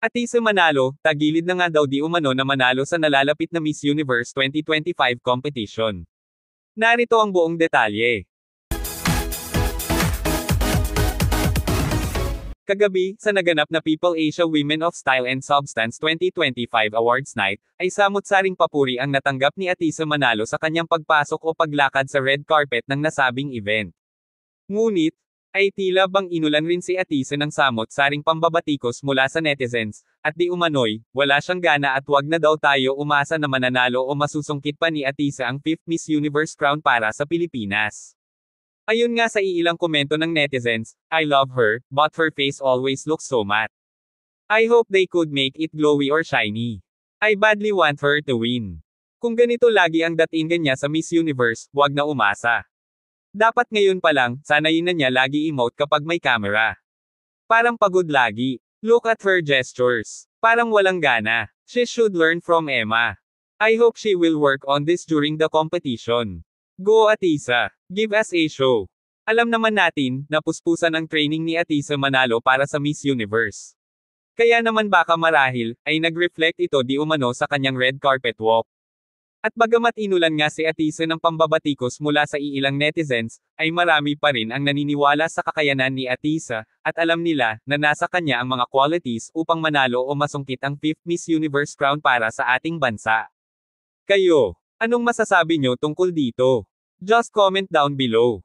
Atisa Manalo, tagilid na nga daw di umano na manalo sa nalalapit na Miss Universe 2025 competition. Narito ang buong detalye. Kagabi, sa naganap na People Asia Women of Style and Substance 2025 Awards Night, ay samot-saring papuri ang natanggap ni Atisa Manalo sa kanyang pagpasok o paglakad sa red carpet ng nasabing event. Ngunit, ay tila bang inulan rin si Atisa ng samot-saring pambabatikos mula sa netizens, at di umano'y, wala siyang gana at wag na daw tayo umasa na mananalo o masusungkit pa ni Atisa ang 5th Miss Universe crown para sa Pilipinas. Ayun nga sa iilang komento ng netizens, I love her, but her face always looks so matte. I hope they could make it glowy or shiny. I badly want her to win. Kung ganito lagi ang datingan niya sa Miss Universe, wag na umasa. Dapat ngayon pa lang, sanayin na niya lagi emote kapag may camera. Parang pagod lagi. Look at her gestures. Parang walang gana. She should learn from Emma. I hope she will work on this during the competition. Go Atisa. Give us a show. Alam naman natin, na puspusan ang training ni Atisa Manalo para sa Miss Universe. Kaya naman baka marahil, ay nag-reflect ito di umano sa kanyang red carpet walk. At bagamat inulan nga si Atisa ng pambabatikos mula sa iilang netizens, ay marami pa rin ang naniniwala sa kakayanan ni Atisa, at alam nila, na nasa kanya ang mga qualities upang manalo o masungkit ang 5th Miss Universe crown para sa ating bansa. Kayo, anong masasabi nyo tungkol dito? Just comment down below.